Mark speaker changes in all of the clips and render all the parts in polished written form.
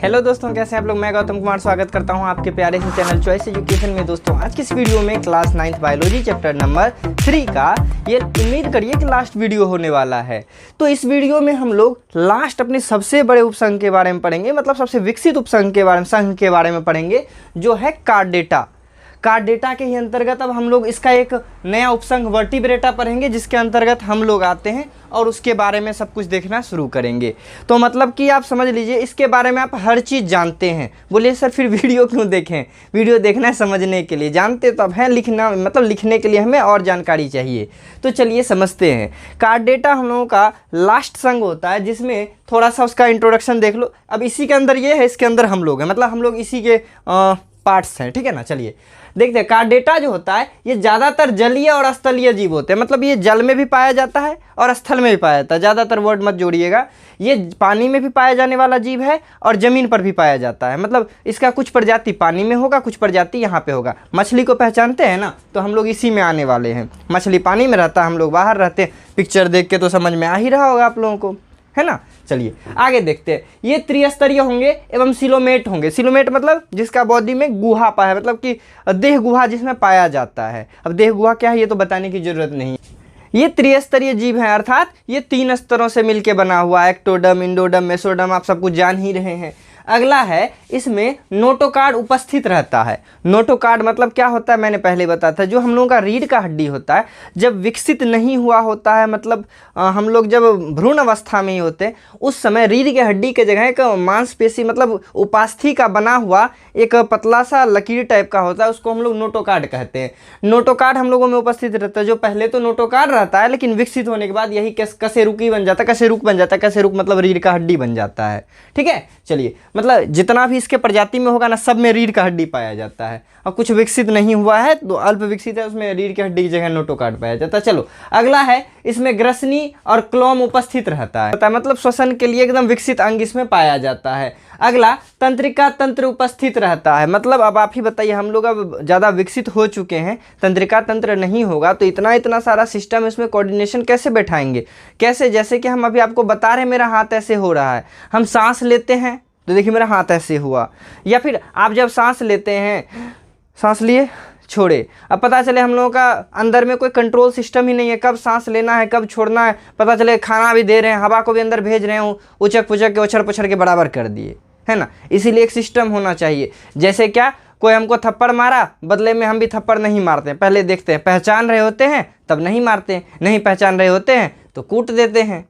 Speaker 1: Hello दोस्तों, कैसे हैं आप लोग। मैं गौतम कुमार स्वागत करता हूं आपके प्यारे से चैनल चॉइस एजुकेशन में। दोस्तों आज की इस वीडियो में class 9th biology chapter number 3 का ये उम्मीद करिए कि लास्ट वीडियो होने वाला है। तो इस वीडियो में हम लोग लास्ट अपने सबसे बड़े उपसंघ के बारे में पढ़ेंगे, मतलब सबसे विकसित उपसंघ के बारे में पढ़ेंगे, जो है कार्डेटा। कार्डेटा के ही अंतर्गत अब हम लोग इसका एक नया उपसंघ वर्टिब्रेटा पढ़ेंगे, जिसके अंतर्गत हम लोग आते हैं और उसके बारे में सब कुछ देखना शुरू करेंगे। तो मतलब कि आप समझ लीजिए इसके बारे में आप हर चीज़ जानते हैं। बोलिए सर फिर वीडियो क्यों देखें? वीडियो देखना है समझने के लिए, जानते तो अब हैं, लिखना मतलब लिखने के लिए हमें और जानकारी चाहिए। तो चलिए समझते हैं। कार्डेटा हम लोगों का लास्ट संघ होता है, जिसमें थोड़ा सा उसका इंट्रोडक्शन देख लो। अब इसी के अंदर ये है, इसके अंदर हम लोग हैं, मतलब हम लोग इसी के पार्ट्स हैं, ठीक है ना। चलिए देखते हैं। कार्डेटा जो होता है ये ज़्यादातर जलीय और स्थलीय जीव होते हैं, मतलब ये जल में भी पाया जाता है और स्थल में भी पाया जाता है। ज़्यादातर वर्ड मत जोड़िएगा। ये पानी में भी पाया जाने वाला जीव है और ज़मीन पर भी पाया जाता है, मतलब इसका कुछ प्रजाति पानी में होगा, कुछ प्रजाति यहाँ पे होगा। मछली को पहचानते हैं ना, तो हम लोग इसी में आने वाले हैं। मछली पानी में रहता है, हम लोग बाहर रहते हैं। पिक्चर देख के तो समझ में आ ही रहा होगा आप लोगों को, है ना। चलिए आगे देखते हैं। ये त्रिस्तरीय होंगे एवं सिलोमेट होंगे। सिलोमेट मतलब जिसका बॉडी में गुहा पाया, मतलब कि देह गुहा जिसमें पाया जाता है। अब देह गुहा क्या है ये तो बताने की जरूरत नहीं। ये त्रिस्तरीय जीव है, अर्थात ये 3 स्तरों से मिलकर बना हुआ है। एक्टोडर्म, इंडोडर्म, मेसोडर्म, आप सब कुछ जान ही रहे हैं। अगला है, इसमें नोटोकार्ड उपस्थित रहता है। नोटोकार्ड मतलब क्या होता है मैंने पहले बताया था, जो हम लोगों का रीढ़ का हड्डी होता है जब विकसित नहीं हुआ होता है, मतलब हम लोग जब भ्रूण अवस्था में ही होते हैं, उस समय रीढ़ के हड्डी के जगह एक मांसपेशी मतलब उपास्थि का बना हुआ एक पतला सा लकीर टाइप का होता है, उसको हम लोग नोटोकार्ड कहते हैं। नोटोकार्ड हम लोगों में उपस्थित रहता है। जो पहले तो नोटोकार्ड रहता है, लेकिन विकसित होने के बाद यही कशेरुकी बन जाता है, कशेरुक बन जाता है। कशेरुक मतलब रीढ़ का हड्डी बन जाता है, ठीक है। चलिए मतलब जितना भी इसके प्रजाति में होगा ना, सब में रीढ़ का हड्डी पाया जाता है। और कुछ विकसित नहीं हुआ है तो अल्प विकसित है, उसमें रीढ़ की हड्डी की जगह नोटोकार्ड पाया जाता है। चलो अगला है, इसमें ग्रसनी और क्लोम उपस्थित रहता है, मतलब श्वसन के लिए एकदम विकसित अंग इसमें पाया जाता है। अगला, तंत्रिका तंत्र उपस्थित रहता है, मतलब अब आप ही बताइए, हम लोग अब ज़्यादा विकसित हो चुके हैं, तंत्रिका तंत्र नहीं होगा तो इतना सारा सिस्टम इसमें कोऑर्डिनेशन कैसे बैठाएंगे? कैसे? जैसे कि हम अभी आपको बता रहे हैं, मेरा हाथ ऐसे हो रहा है, हम सांस लेते हैं तो देखिए मेरा हाथ ऐसे हुआ। या फिर आप जब सांस लेते हैं, सांस लिए छोड़े, अब पता चले हम लोगों का अंदर में कोई कंट्रोल सिस्टम ही नहीं है, कब सांस लेना है कब छोड़ना है। पता चले खाना भी दे रहे हैं, हवा को भी अंदर भेज रहे हो, उचक पुचक के उछड़ पुछड़ के बराबर कर दिए, है ना। इसीलिए एक सिस्टम होना चाहिए। जैसे क्या, कोई हमको थप्पड़ मारा, बदले में हम भी थप्पड़ नहीं मारते हैं, पहले देखते हैं, पहचान रहे होते हैं तब नहीं मारते हैं, नहीं पहचान रहे होते हैं तो कूट देते हैं।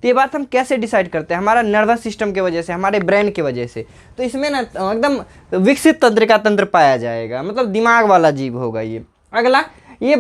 Speaker 1: तो ये बात हम कैसे डिसाइड करते हैं? हमारा नर्वस सिस्टम की वजह से, हमारे ब्रेन की वजह से। तो इसमें ना एकदम विकसित तंत्रिका तंत्र पाया जाएगा, मतलब दिमाग वाला जीव होगा ये। अगला, ये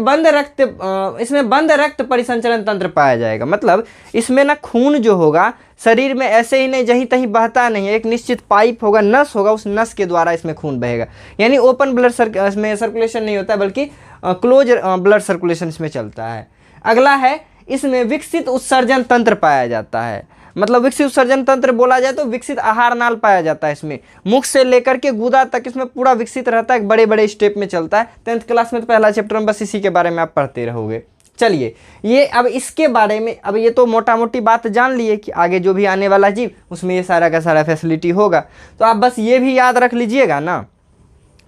Speaker 1: इसमें बंद रक्त परिसंचरण तंत्र पाया जाएगा, मतलब इसमें ना खून जो होगा शरीर में ऐसे ही नहीं जहीं तहीं बहता नहीं है, एक निश्चित पाइप होगा, नस होगा, उस नस के द्वारा इसमें खून बहेगा। यानी ओपन ब्लड इसमें सर्कुलेशन नहीं होता है, बल्कि क्लोज ब्लड सर्कुलेशन इसमें चलता है। अगला है, इसमें विकसित उत्सर्जन तंत्र पाया जाता है, मतलब विकसित उत्सर्जन तंत्र बोला जाए तो विकसित आहार नाल पाया जाता है। इसमें मुख से लेकर के गुदा तक इसमें पूरा विकसित रहता है, बड़े बड़े स्टेप में चलता है। 10th क्लास में तो पहला चैप्टर में बस इसी के बारे में आप पढ़ते रहोगे। चलिए ये अब इसके बारे में, अब ये तो मोटा मोटी बात जान लिए कि आगे जो भी आने वाला जीव उसमें ये सारा का सारा फैसिलिटी होगा। तो आप बस ये भी याद रख लीजिएगा ना,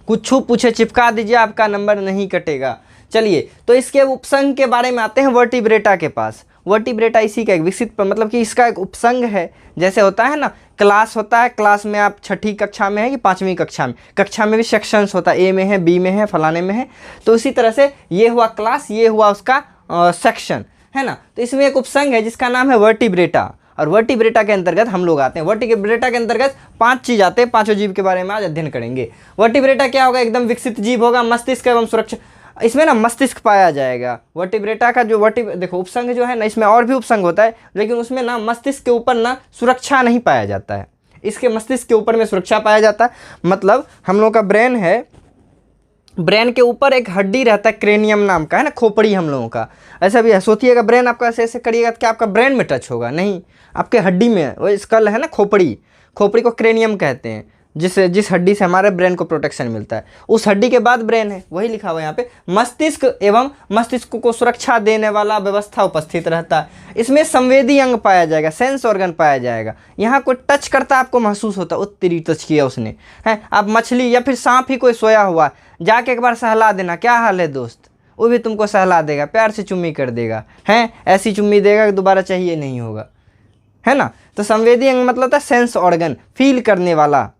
Speaker 1: कुछ पूछे चिपका दीजिए, आपका नंबर नहीं कटेगा। चलिए तो इसके उपसंघ के बारे में आते हैं वर्टिब्रेटा के पास। वर्टिब्रेटा इसी का एक विकसित, मतलब कि इसका एक उपसंघ है। जैसे होता है ना क्लास होता है, क्लास में आप 6ठी कक्षा में है कि 5वीं कक्षा में भी सेक्शंस होता है, ए में है, बी में है, फलाने में है। तो इसी तरह से ये हुआ क्लास, ये हुआ उसका सेक्शन, है ना। तो इसमें एक उपसंघ है जिसका नाम है वर्टिब्रेटा, और वर्टिब्रेटा के अंतर्गत हम लोग आते हैं। वर्टिब्रेटा के अंतर्गत 5 चीज़ आते हैं, 5 जीव के बारे में आज अध्ययन करेंगे। वर्टिब्रेटा क्या होगा? एकदम विकसित जीव होगा, मस्तिष्क एवं सुरक्षा, इसमें ना मस्तिष्क पाया जाएगा। वर्टिब्रेटा का जो देखो उपसंघ जो है ना, इसमें और भी उपसंघ होता है, लेकिन उसमें ना मस्तिष्क के ऊपर ना सुरक्षा नहीं पाया जाता है, इसके मस्तिष्क के ऊपर में सुरक्षा पाया जाता है। मतलब हम लोग का ब्रेन है, ब्रेन के ऊपर एक हड्डी रहता है, क्रेनियम नाम का, है ना, खोपड़ी हम लोगों का। ऐसा भी है, सोचिएगा ब्रेन आपका ऐसे ऐसे करिएगा तो क्या आपका ब्रेन में टच होगा? नहीं, आपके हड्डी में, वो स्कल है ना, खोपड़ी को क्रेनियम कहते हैं। जिस हड्डी से हमारे ब्रेन को प्रोटेक्शन मिलता है, उस हड्डी के बाद ब्रेन है, वही लिखा हुआ है यहाँ पे। मस्तिष्क एवं मस्तिष्क को सुरक्षा देने वाला व्यवस्था उपस्थित रहता है। इसमें संवेदी अंग पाया जाएगा, सेंस ऑर्गन पाया जाएगा। यहाँ कोई टच करता आपको महसूस होता, उत्तरी टच किया उसने है। आप मछली या फिर सांप ही कोई सोया हुआ, जाके एक बार सहला देना, क्या हाल है दोस्त, वो भी तुमको सहला देगा, प्यार से चुम्मी कर देगा, हैं ऐसी चुम्मी देगा कि दोबारा चाहिए नहीं होगा, है ना। तो संवेदी अंग मतलब था सेंस ऑर्गन, फील करने वाला।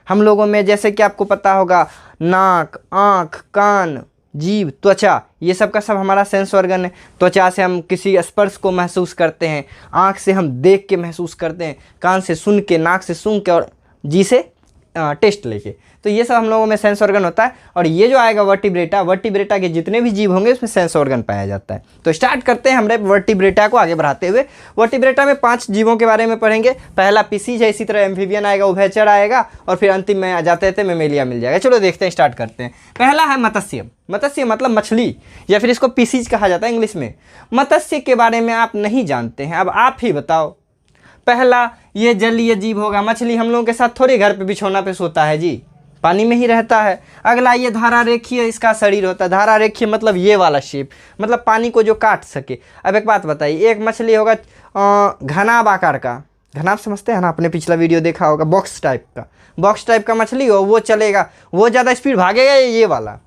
Speaker 1: हम लोगों में जैसे कि आपको पता होगा नाक, आँख, कान, जीभ, त्वचा, ये सब का सब हमारा सेंस ऑर्गन है। त्वचा से हम किसी स्पर्श को महसूस करते हैं, आँख से हम देख के महसूस करते हैं, कान से सुन के, नाक से सूंघ के और जी से टेस्ट लेके। तो ये सब हम लोगों में सेंस ऑर्गन होता है। और ये जो आएगा वर्टिब्रेटा के जितने भी जीव होंगे उसमें सेंस ऑर्गन पाया जाता है। तो स्टार्ट करते हैं हमने वर्टिब्रेटा को आगे बढ़ाते हुए। वर्टिब्रेटा में 5 जीवों के बारे में पढ़ेंगे। पहला पिसीज है, इसी तरह एम्फीबियन आएगा, उभयचर आएगा, और फिर अंतिम में आ जाते थे मेमेलिया मिल जाएगा। चलो देखते हैं, स्टार्ट करते हैं। पहला है मत्स्य। मत्स्य मतलब मछली, या फिर इसको पिसीज कहा जाता है इंग्लिश में। मत्स्य के बारे में आप नहीं जानते हैं, अब आप ही बताओ। पहला, ये जलीय जीव होगा। मछली हम लोगों के साथ थोड़ी घर पे बिछौना पे सोता है जी, पानी में ही रहता है। अगला, ये धारा रेखीय इसका शरीर होता है। धारा रेखीय मतलब ये वाला शेप, मतलब पानी को जो काट सके। अब एक बात बताइए, एक मछली होगा घनाभ आकार का, घनाभ समझते हैं ना, आपने पिछला वीडियो देखा होगा, बॉक्स टाइप का मछली हो, वो चलेगा, वो ज़्यादा स्पीड भागेगा। ये वाला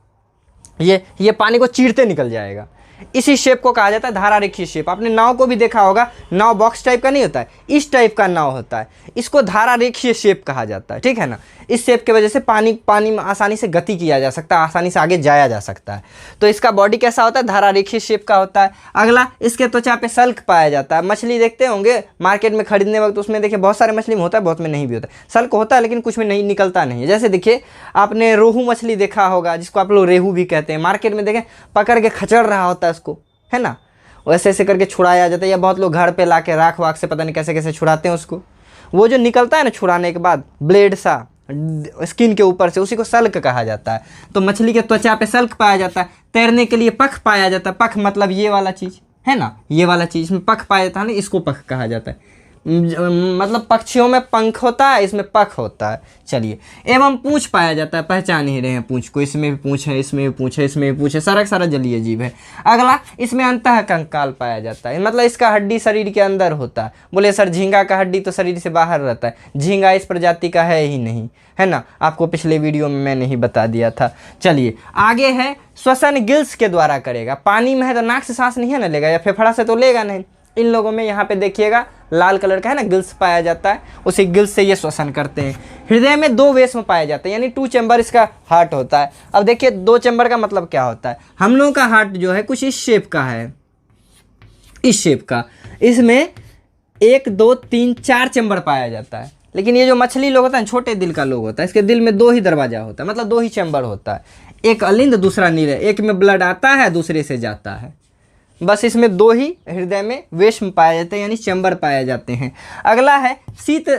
Speaker 1: ये पानी को चीरते निकल जाएगा। इसी शेप को कहा जाता है धारा रेखीय शेप। आपने नाव को भी देखा होगा, नाव बॉक्स टाइप का नहीं होता है, इस टाइप का नाव होता है, इसको धारा रेखीय शेप कहा जाता है, ठीक है ना। इस शेप की वजह से पानी में आसानी से गति किया जा सकता है, आसानी से आगे जाया जा सकता है। तो इसका बॉडी कैसा होता है, धारा रेखीय शेप का होता है। अगला, इसके त्वचा पे सल्क पाया जाता है। मछली देखते होंगे मार्केट में खरीदने वक्त, उसमें देखिए बहुत सारे मछली में होता है, बहुत में नहीं भी होता है। सल्क होता है लेकिन कुछ में नहीं निकलता नहीं है। जैसे देखिए, आपने रोहू मछली देखा होगा, जिसको आप लोग रेहू भी कहते हैं, मार्केट में देखें पकड़ के खचड़ रहा होता है उसको, है ना, वैसे ऐसे करके छुड़ाया जाता है। या बहुत लोग घर पे लाके राख वाख से पता नहीं कैसे कैसे छुड़ाते हैं उसको। वो जो निकलता है ना छुड़ाने के बाद, ब्लेड सा स्किन के ऊपर से, उसी को सल्क कहा जाता है। तो मछली के त्वचा पे सल्क पाया जाता है। तैरने के लिए पख पाया जाता है। पख मतलब ये वाला चीज़ है ना, ये वाला चीज़ में पख पाया जाता है ना, इसको पख कहा जाता है। मतलब पक्षियों में पंख होता है, इसमें पख होता है। चलिए, एवं पूंछ पाया जाता है। पहचान ही रहे हैं पूंछ को, इसमें भी पूंछ है, इसमें भी पूंछ है, इसमें भी पूंछ है, सारा जलीय जीव है। अगला, इसमें अंतः कंकाल पाया जाता है, मतलब इसका हड्डी शरीर के अंदर होता है। बोले सर झींगा का हड्डी तो शरीर से बाहर रहता है, झींगा इस प्रजाति का है ही नहीं, है ना, आपको पिछले वीडियो में मैंने ही बता दिया था। चलिए आगे है, श्वसन गिल्स के द्वारा करेगा। पानी में है तो नाक से सांस नहीं है ना लेगा, या फेफड़ा से तो लेगा नहीं। इन लोगों में यहाँ पे देखिएगा लाल कलर का है ना, गिल्स पाया जाता है, उसी गिल्स से ये श्वसन करते हैं। हृदय में 2 वेश्म पाए जाते हैं, यानी 2 चैम्बर इसका हार्ट होता है। अब देखिए 2 चैम्बर का मतलब क्या होता है। हम लोगों का हार्ट जो है कुछ इस शेप का है, इस शेप का। इसमें 1 2 3 4 चैम्बर पाया जाता है। लेकिन ये जो मछली लोग होता है, छोटे दिल का लोग होता है, इसके दिल में 2 ही दरवाजा होता है, मतलब 2 ही चैम्बर होता है। एक अलिंद, दूसरा नीरे। एक में ब्लड आता है, दूसरे से जाता है। बस इसमें 2 ही हृदय में वेश्म पाए जाते हैं, यानी चैम्बर पाए जाते हैं। अगला है शीत।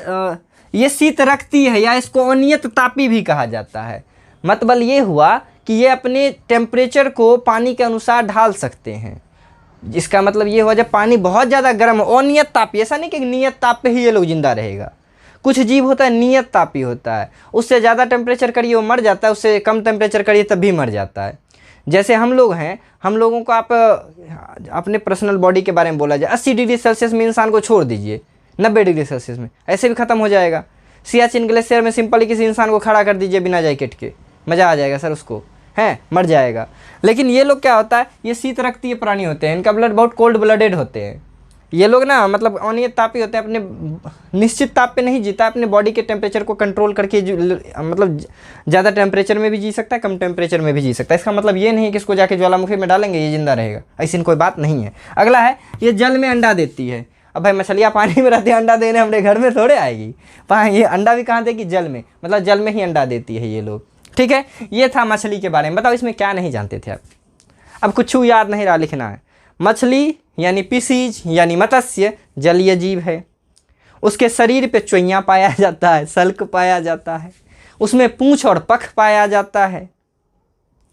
Speaker 1: ये शीत रखती है, या इसको अनियत तापी भी कहा जाता है। मतलब ये हुआ कि ये अपने टेम्परेचर को पानी के अनुसार ढाल सकते हैं। इसका मतलब ये हुआ जब पानी बहुत ज़्यादा गर्म हो, अनियत तापी, ऐसा नहीं कि नियत ताप पे ही ये लोग जिंदा रहेगा। कुछ जीव होता है नियत तापी होता है, उससे ज़्यादा टेम्परेचर करिए वो मर जाता है, उससे कम टेम्परेचर करिए तब भी मर जाता है। जैसे हम लोग हैं, हम लोगों को आप अपने पर्सनल बॉडी के बारे में बोला जाए, 80 डिग्री सेल्सियस में इंसान को छोड़ दीजिए, 90 डिग्री सेल्सियस में ऐसे भी ख़त्म हो जाएगा। सियाचिन ग्लेशियर में सिंपली किसी इंसान को खड़ा कर दीजिए बिना जैकेट के, मज़ा आ जाएगा सर उसको, है मर जाएगा। लेकिन ये लोग क्या होता है, ये शीत रक्तीय प्राणी होते हैं, इनका ब्लड बहुत कोल्ड ब्लडेड होते हैं। ये लोग ना मतलब अनियत तापी होते हैं, अपने निश्चित ताप पे नहीं जीता, अपने बॉडी के टेम्परेचर को कंट्रोल करके मतलब ज़्यादा टेम्परेचर में भी जी सकता है, कम टेम्परेचर में भी जी सकता है। इसका मतलब ये नहीं कि इसको जाके ज्वालामुखी में डालेंगे ये जिंदा रहेगा, ऐसी कोई बात नहीं है। अगला है, ये जल में अंडा देती है। अब भाई मछलियाँ पानी में रहती है, अंडा देने हमारे घर में थोड़े आएगी, ये अंडा भी कहाँ देगी, जल में, मतलब जल में ही अंडा देती है ये लोग। ठीक है, ये था मछली के बारे में। बताओ इसमें क्या नहीं जानते थे आप? अब कुछ याद नहीं रहा लिखना है। मछली यानी पिसीज यानी मत्स्य जलीय जीव है। उसके शरीर पे चोइयाँ पाया जाता है, सल्क पाया जाता है, उसमें पूंछ और पख पाया जाता है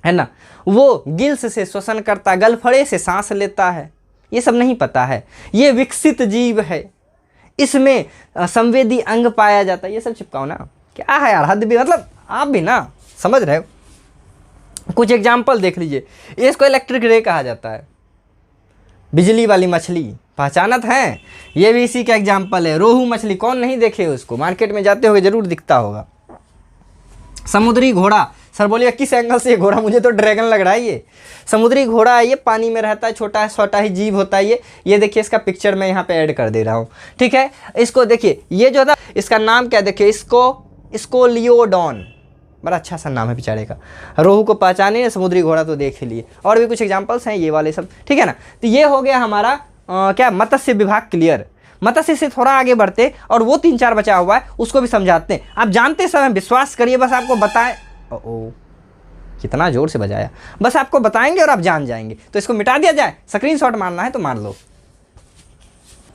Speaker 1: ना। वो गिल्स से श्वसन करता है, गलफड़े से सांस लेता है, ये सब नहीं पता है। ये विकसित जीव है, इसमें संवेदी अंग पाया जाता है, ये सब चिपकाओ ना। क्या है यार, हद भी, मतलब आप भी ना समझ रहे हो। कुछ एग्जाम्पल देख लीजिए। इसको इलेक्ट्रिक रे कहा जाता है, बिजली वाली मछली, पहचानत हैं, ये भी इसी का एग्जाम्पल है। रोहू मछली, कौन नहीं देखे उसको, मार्केट में जाते होगे जरूर दिखता होगा। समुद्री घोड़ा, सर बोलिए किस एंगल से ये घोड़ा, मुझे तो ड्रैगन लग रहा है ये। समुद्री घोड़ा है, ये पानी में रहता है, छोटा छोटा ही जीव होता है ये देखिए, इसका पिक्चर मैं यहाँ पे ऐड कर दे रहा हूँ, ठीक है। इसको देखिए, ये जो था इसका नाम क्या, देखिए स्कोलियोडॉन, बड़ा अच्छा सा नाम है बेचारे का। रोहू को पहचाने, समुद्री घोड़ा तो देख ही लिए। और भी कुछ एग्जाम्पल्स हैं ये वाले सब, ठीक है ना। तो ये हो गया हमारा क्या, मत्स्य विभाग क्लियर। मत्स्य से थोड़ा आगे बढ़ते और वो 3-4 बचा हुआ है उसको भी समझाते हैं। आप जानते समय विश्वास करिए, बस आपको बताएं, ओ कितना जोर से बजाया, बस आपको बताएंगे और आप जान जाएंगे। तो इसको मिटा दिया जाए, स्क्रीनशॉट मारना है तो मार लो।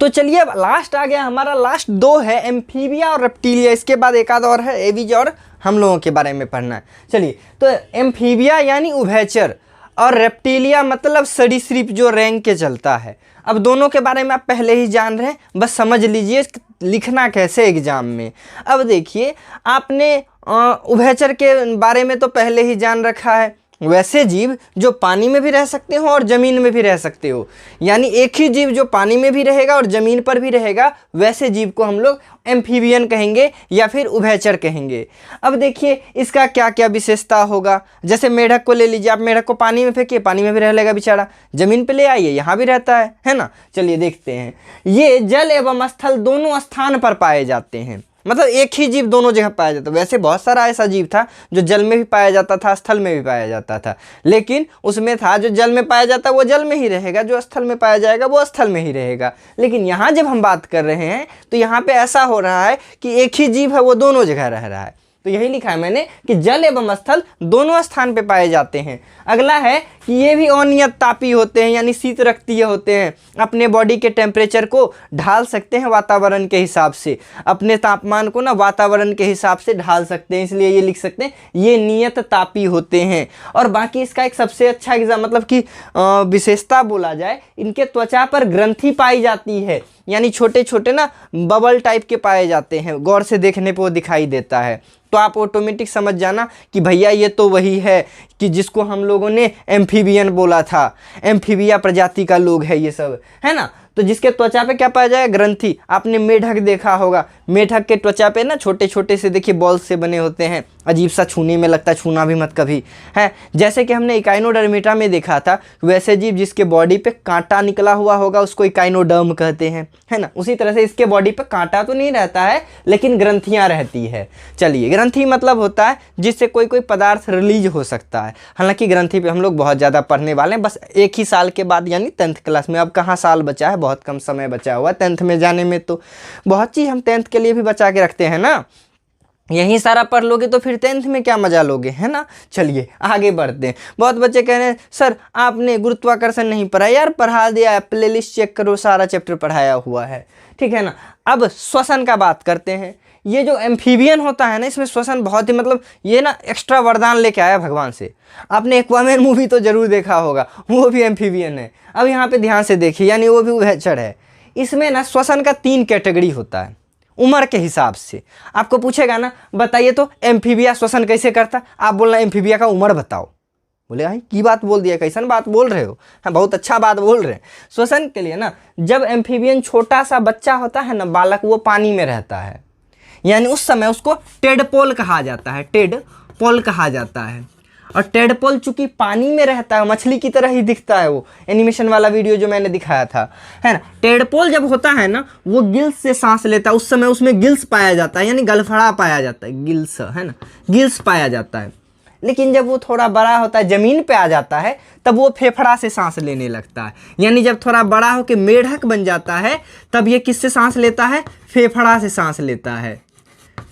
Speaker 1: तो चलिए अब लास्ट आ गया हमारा, लास्ट 2 है एम्फीबिया और रेप्टिलिया, इसके बाद एक आध और है एविज और हम लोगों के बारे में पढ़ना है। चलिए, तो एम्फीबिया यानी उभयचर और रेप्टिलिया मतलब सरीसृप जो रैंक के चलता है। अब दोनों के बारे में आप पहले ही जान रहे हैं, बस समझ लीजिए लिखना कैसे एग्जाम में। अब देखिए, आपने उभयचर के बारे में तो पहले ही जान रखा है, वैसे जीव जो पानी में भी रह सकते हो और ज़मीन में भी रह सकते हो, यानी एक ही जीव जो पानी में भी रहेगा और ज़मीन पर भी रहेगा, वैसे जीव को हम लोग एम्फीबियन कहेंगे या फिर उभयचर कहेंगे। अब देखिए इसका क्या क्या विशेषता होगा। जैसे मेढक को ले लीजिए, आप मेढक को पानी में फेंकिए, पानी में भी रह लेगा बेचारा, ज़मीन पे ले आइए, यहाँ भी रहता है ना। चलिए देखते हैं, ये जल एवं स्थल दोनों स्थान पर पाए जाते हैं, मतलब एक ही जीव दोनों जगह पाया जाता है। वैसे बहुत सारा ऐसा जीव था जो जल में भी पाया जाता था, स्थल में भी पाया जाता था, लेकिन उसमें था जो जल में पाया जाता है वो जल में ही रहेगा, जो स्थल में पाया जाएगा वो स्थल में ही रहेगा। लेकिन यहाँ जब हम बात कर रहे हैं तो यहाँ पे ऐसा हो रहा है कि एक ही जीव है वो दोनों जगह रह रहा है। तो यही लिखा है मैंने कि जल एवं स्थल दोनों स्थान पे पाए जाते हैं। अगला है कि ये भी अनियत तापी होते हैं, यानी शीत रक्तीय होते हैं, अपने बॉडी के टेम्परेचर को ढाल सकते हैं वातावरण के हिसाब से, अपने तापमान को ना वातावरण के हिसाब से ढाल सकते हैं, इसलिए ये लिख सकते हैं ये नियत तापी होते हैं। और बाकी इसका एक सबसे अच्छा एग्जाम मतलब कि विशेषता बोला जाए, इनके त्वचा पर ग्रंथि पाई जाती है, यानी छोटे छोटे ना बबल टाइप के पाए जाते हैं, गौर से देखने पर वो दिखाई देता है। तो आप ऑटोमेटिक समझ जाना कि भैया ये तो वही है कि जिसको हम लोगों ने एम्फीबियन बोला था, एम्फीबिया प्रजाति का लोग है ये सब, है ना। तो जिसके त्वचा पे क्या पाया जाएगा, ग्रंथि। आपने मेढक देखा होगा, मेढक के त्वचा पे ना छोटे छोटे से देखिए बॉल से बने होते हैं, अजीब सा छूने में लगता है, छूना भी मत कभी, है। जैसे कि हमने इकाइनोडर्मिटा में देखा था, वैसे जीव जिसके बॉडी पे कांटा निकला हुआ होगा उसको इकाइनोडर्म कहते हैं, है ना। उसी तरह से इसके बॉडी पे कांटा तो नहीं रहता है लेकिन ग्रंथियाँ रहती है। चलिए, ग्रंथि मतलब होता है जिससे कोई कोई पदार्थ रिलीज हो सकता है। हालांकि ग्रंथि पे हम लोग बहुत ज़्यादा पढ़ने वाले हैं, बस एक ही साल के बाद यानी 10th क्लास में। अब कहाँ साल बचा है, बहुत कम समय बचा हुआ है 10th में जाने में, तो बहुत चीज़ हम 10th के लिए भी बचा के रखते हैं ना। यही सारा पढ़ लोगे तो फिर 10th में क्या मजा लोगे, है ना। चलिए आगे बढ़ते हैं। बहुत बच्चे कह रहे हैं सर आपने गुरुत्वाकर्षण नहीं पढ़ा, यार पढ़ा दिया है, प्लेलिस्ट चेक करो, सारा चैप्टर पढ़ाया हुआ है, ठीक है ना। अब श्वसन का बात करते हैं। ये जो एम्फीबियन होता है ना, इसमें श्वसन बहुत ही मतलब ये ना एक्स्ट्रा वरदान लेके आया भगवान से। आपने एक्वामैन मूवी तो जरूर देखा होगा, वो भी एम्फीबियन है। अब यहाँ पे ध्यान से देखिए, यानी वो भी उभयचर है। इसमें ना श्वसन का 3 कैटेगरी होता है उम्र के हिसाब से। आपको पूछेगा ना बताइए तो एम्फीबिया श्वसन कैसे करता, आप बोलना एम्फीबिया का उम्र बताओ। बोले भाई की बात बोल दिया, कैसन बात बोल रहे हो, हाँ बहुत अच्छा बात बोल रहे हैं। श्वसन के लिए ना जब एम्फीबियन छोटा सा बच्चा होता है ना, बालक, वो पानी में रहता है, यानी उस समय उसको टेडपोल कहा जाता है, टेडपोल कहा जाता है। और टेडपोल चूंकि पानी में रहता है, मछली की तरह ही दिखता है, वो एनिमेशन वाला वीडियो जो मैंने दिखाया था, है ना। टेडपोल जब होता है ना, वो गिल्स से सांस लेता है, उस समय उसमें गिल्स पाया जाता है, यानी गलफड़ा पाया जाता है, गिल्स, है ना, गिल्स पाया जाता है। लेकिन जब वो थोड़ा बड़ा होता है, ज़मीन पे आ जाता है, तब वो फेफड़ा से सांस लेने लगता है। यानी जब थोड़ा बड़ा होकर मेढक बन जाता है, तब ये किससे सांस लेता है, फेफड़ा से सांस लेता है,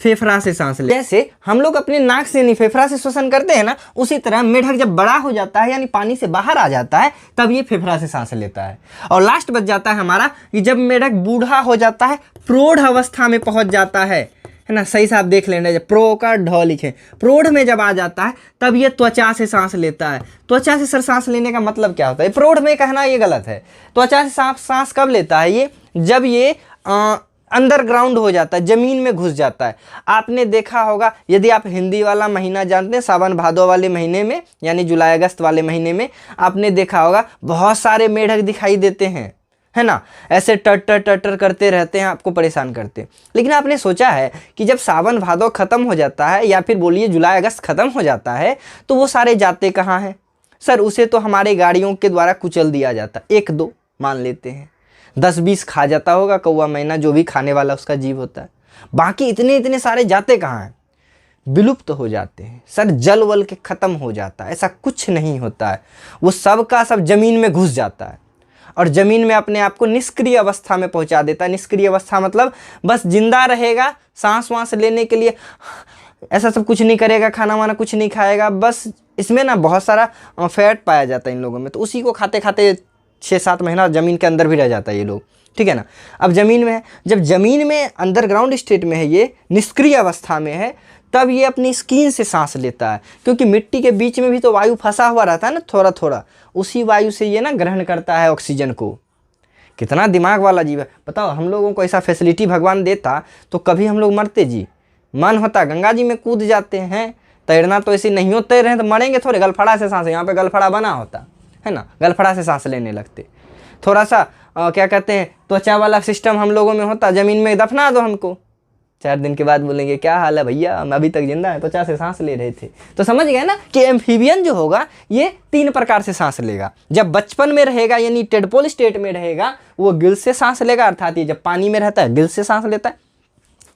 Speaker 1: फेफड़ा से सांस ले। जैसे हम लोग अपने नाक से नहीं फेफड़ा से श्वसन करते हैं ना, उसी तरह मेढक जब बड़ा हो जाता है यानी पानी से बाहर आ जाता है, तब ये फेफड़ा से सांस लेता है। और लास्ट बच जाता है हमारा कि जब मेढक बूढ़ा हो जाता है, प्रौढ़ अवस्था में पहुंच जाता है ना। सही से आप देख लेना, जब प्रो का ढ लिखे, प्रौढ़ में जब आ जाता है तब ये त्वचा से सांस लेता है। त्वचा से सर सांस लेने का मतलब क्या होता है, प्रौढ़ में कहना ये गलत है। त्वचा से सांस कब लेता है ये, जब ये अंडरग्राउंड हो जाता है, ज़मीन में घुस जाता है। आपने देखा होगा, यदि आप हिंदी वाला महीना जानते हैं, सावन भादो वाले महीने में यानी जुलाई अगस्त वाले महीने में आपने देखा होगा बहुत सारे मेढक दिखाई देते हैं, है ना, ऐसे टर टर करते रहते हैं, आपको परेशान करते हैं। लेकिन आपने सोचा है कि जब सावन भादो ख़त्म हो जाता है या फिर बोलिए जुलाई अगस्त ख़त्म हो जाता है तो वो सारे जाते कहाँ हैं? सर उसे तो हमारे गाड़ियों के द्वारा कुचल दिया जाता, 1-2 मान लेते हैं, 10-20 खा जाता होगा कौवा मैना, जो भी खाने वाला उसका जीव होता है। बाकी इतने सारे जाते कहाँ हैं? विलुप्त हो जाते हैं। सर जल वल के ख़त्म हो जाता है, ऐसा कुछ नहीं होता है। वो सब का सब ज़मीन में घुस जाता है और ज़मीन में अपने आप को निष्क्रिय अवस्था में पहुंचा देता है। निष्क्रिय अवस्था मतलब बस जिंदा रहेगा, सांस वांस लेने के लिए, ऐसा सब कुछ नहीं करेगा, खाना वाना कुछ नहीं खाएगा। बस इसमें ना बहुत सारा फैट पाया जाता है इन लोगों में, तो उसी को खाते खाते 6-7 महीना ज़मीन के अंदर भी रह जाता है ये लोग, ठीक है ना। अब ज़मीन में है, जब ज़मीन में अंडरग्राउंड स्टेट में है, ये निष्क्रिय अवस्था में है, तब ये अपनी स्किन से सांस लेता है, क्योंकि मिट्टी के बीच में भी तो वायु फंसा हुआ रहता है ना थोड़ा थोड़ा, उसी वायु से ये ना ग्रहण करता है ऑक्सीजन को। कितना दिमाग वाला जीव है। बताओ, हम लोगों को ऐसा फैसिलिटी भगवान देता तो कभी हम लोग मरते जी? मन होता गंगा जी में कूद जाते हैं। तैरना तो ऐसे नहीं हो, तैर रहे हैं तो मरेंगे थोड़े, गलफड़ा से सांस, यहाँ पे गलफड़ा बना होता है ना, गलफड़ा से सांस लेने लगते। थोड़ा सा क्या कहते हैं, त्वचा वाला सिस्टम हम लोगों में होता, ज़मीन में दफना दो हमको, 4 दिन के बाद बोलेंगे क्या हाल है भैया, हम अभी तक जिंदा हैं, त्वचा से सांस ले रहे थे। तो समझ गए ना कि एम्फीबियन जो होगा ये 3 प्रकार से सांस लेगा। जब बचपन में रहेगा यानी टेडपोल स्टेट में रहेगा, वो गिल से सांस लेगा, अर्थात ये जब पानी में रहता है गिल से सांस लेता है।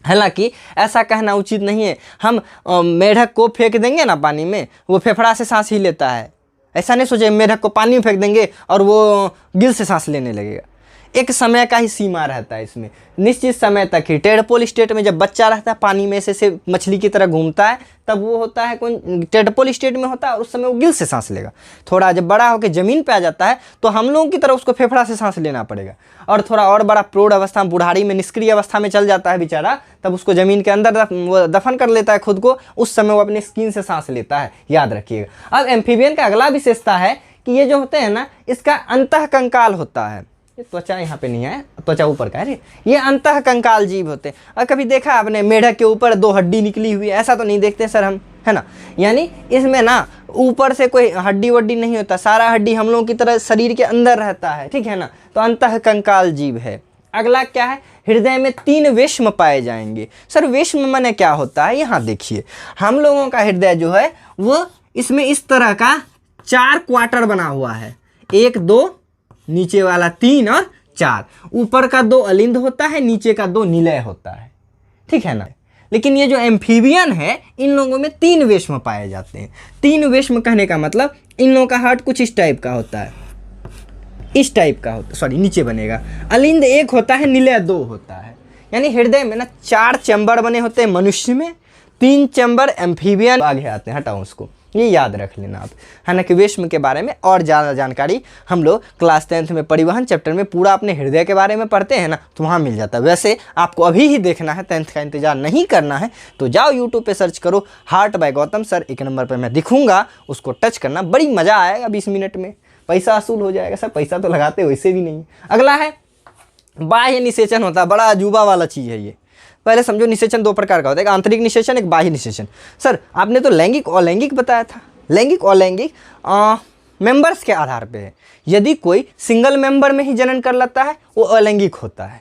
Speaker 1: हालांकि ऐसा कहना उचित नहीं है, हम मेढक को फेंक देंगे ना पानी में, वो फेफड़ा से सांस ही लेता है। ऐसा नहीं सोचे मेढक को पानी में फेंक देंगे और वो गिल से सांस लेने लगेगा। एक समय का ही सीमा रहता है इसमें, निश्चित समय तक ही। टेडपोल स्टेट में जब बच्चा रहता है पानी में से मछली की तरह घूमता है, तब वो होता है कौन, टेडपोल स्टेट में होता है, और उस समय वो गिल से सांस लेगा। थोड़ा जब बड़ा होकर ज़मीन पे आ जाता है तो हम लोगों की तरह उसको फेफड़ा से सांस लेना पड़ेगा। और थोड़ा और बड़ा प्रौढ़ अवस्था, बुढ़ारी में निष्क्रिय अवस्था में चल जाता है बेचारा, तब उसको ज़मीन के अंदर वो दफन कर लेता है खुद को, उस समय वो अपने स्किन से सांस लेता है, याद रखिएगा। अब एम्फीबियन का अगला विशेषता है कि ये जो होते हैं ना, इसका अंतःकंकाल होता है। ये त्वचा यहाँ पे नहीं है, त्वचा ऊपर का है, ये अंतःकंकाल जीव होते हैं। और कभी देखा आपने मेढक के ऊपर 2 हड्डी निकली हुई है? ऐसा तो नहीं देखते सर हम, है ना। यानी इसमें ना ऊपर से कोई हड्डी वड्डी नहीं होता, सारा हड्डी हम लोगों की तरह शरीर के अंदर रहता है, ठीक है ना। तो अंतःकंकाल जीव है। अगला क्या है, हृदय में 3 वेश्म पाए जाएंगे। सर वेश्म माने क्या होता है? यहाँ देखिए, हम लोगों का हृदय जो है वो इसमें इस तरह का 4 क्वार्टर बना हुआ है, 1 2, नीचे वाला 3 और 4। ऊपर का 2 अलिंद होता है, नीचे का 2 निलय होता है, ठीक है ना। लेकिन ये जो एम्फीबियन है, इन लोगों में 3 वेश्म पाए जाते हैं। 3 वेश्म कहने का मतलब इन लोगों का हार्ट कुछ इस टाइप का होता है, इस टाइप का होता है, सॉरी नीचे बनेगा। अलिंद 1 होता है, निलय 2 होता है। यानी हृदय में ना 4 चैम्बर बने होते हैं मनुष्य में, 3 चैम्बर एम्फीबियन आगे आते हैं। हटाओ उसको, ये याद रख लेना आप, है ना। कि वेश्म के बारे में और ज़्यादा जानकारी हम लोग क्लास 10th में परिवहन चैप्टर में पूरा अपने हृदय के बारे में पढ़ते हैं ना, तो वहाँ मिल जाता है। वैसे आपको अभी ही देखना है, 10th का इंतजार नहीं करना है, तो जाओ यूट्यूब पे सर्च करो heart by Gautam sir, 1 number पर मैं दिखूंगा, उसको टच करना, बड़ी मज़ा आएगा। 20 मिनट में पैसा वसूल हो जाएगा। सर पैसा तो लगाते वैसे भी नहीं। अगला है बाह्य निषेचन होता है, बड़ा अजूबा वाला चीज़ है ये। पहले समझो निषेचन 2 प्रकार का होता है, एक आंतरिक निषेचन, एक बाह्य निषेचन। सर आपने तो लैंगिक और लैंगिक बताया था, लैंगिक और लैंगिक मेंबर्स के आधार पे है। यदि कोई सिंगल मेंबर में ही जनन कर लेता है वो अलैंगिक होता है,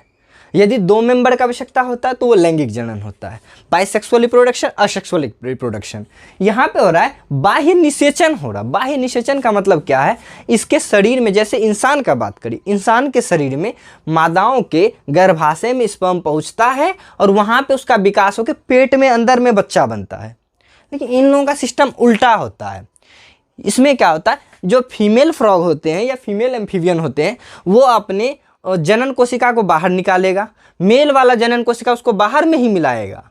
Speaker 1: यदि 2 मेंबर का आवश्यकता होता है तो वो लैंगिक जनन होता है। Bisexual reproduction, asexual reproduction. यहाँ पे हो रहा है बाह्य निषेचन हो रहा है। बाह्य निषेचन का मतलब क्या है, इसके शरीर में, जैसे इंसान का बात करें, इंसान के शरीर में मादाओं के गर्भाशय में स्पर्म पहुँचता है और वहाँ पे उसका विकास होकर पेट में अंदर में बच्चा बनता है। लेकिन इन लोगों का सिस्टम उल्टा होता है। इसमें क्या होता है, जो फीमेल फ्रॉग होते हैं या फीमेल एम्फीबियन होते हैं, वो अपने जनन कोशिका को बाहर निकालेगा, मेल वाला जनन कोशिका उसको बाहर में ही मिलाएगा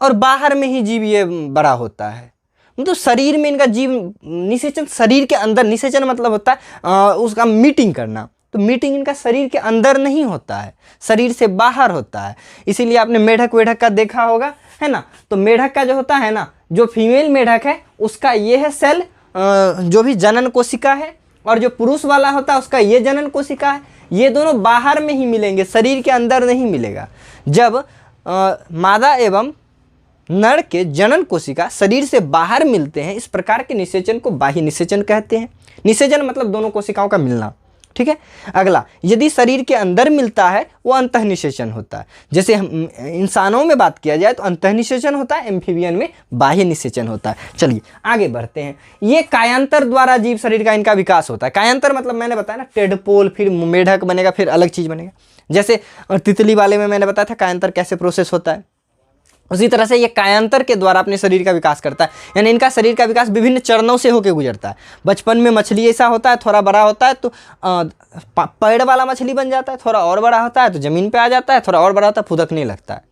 Speaker 1: और बाहर में ही जीव ये बड़ा होता है। मतलब शरीर में इनका जीव निषेचन शरीर के अंदर, निषेचन मतलब होता है उसका मीटिंग करना, तो मीटिंग इनका शरीर के अंदर नहीं होता है, शरीर से बाहर होता है। इसीलिए आपने मेढक वेढक का देखा होगा, है ना। तो मेढक का जो होता है ना, जो फीमेल मेढक है उसका ये है सेल जो भी जनन कोशिका है, और जो पुरुष वाला होता है उसका ये जनन कोशिका है। ये दोनों बाहर में ही मिलेंगे, शरीर के अंदर नहीं मिलेगा। जब मादा एवं नर के जनन कोशिका शरीर से बाहर मिलते हैं, इस प्रकार के निषेचन को बाह्य निषेचन कहते हैं। निषेचन मतलब दोनों कोशिकाओं का मिलना, ठीक है। अगला, यदि शरीर के अंदर मिलता है वो अंतःनिषेचन होता है। जैसे हम इंसानों में बात किया जाए तो अंतःनिषेचन होता है, एम्फीबियन में बाह्य निषेचन होता है। चलिए आगे बढ़ते हैं। ये कायांतर द्वारा जीव शरीर का इनका विकास होता है। कायांतर मतलब मैंने बताया ना, टेडपोल, फिर मेढक बनेगा, फिर अलग चीज़ बनेगा। जैसे तितली वाले में मैंने बताया था कायांतर कैसे प्रोसेस होता है, उसी तरह से ये कायांतर के द्वारा अपने शरीर का विकास करता है। यानी इनका शरीर का विकास विभिन्न चरणों से होकर गुजरता है। बचपन में मछली ऐसा होता है, थोड़ा बड़ा होता है तो पैर वाला मछली बन जाता है, थोड़ा और बड़ा होता है तो ज़मीन पे आ जाता है, थोड़ा और बड़ा होता है फुदकने लगता है।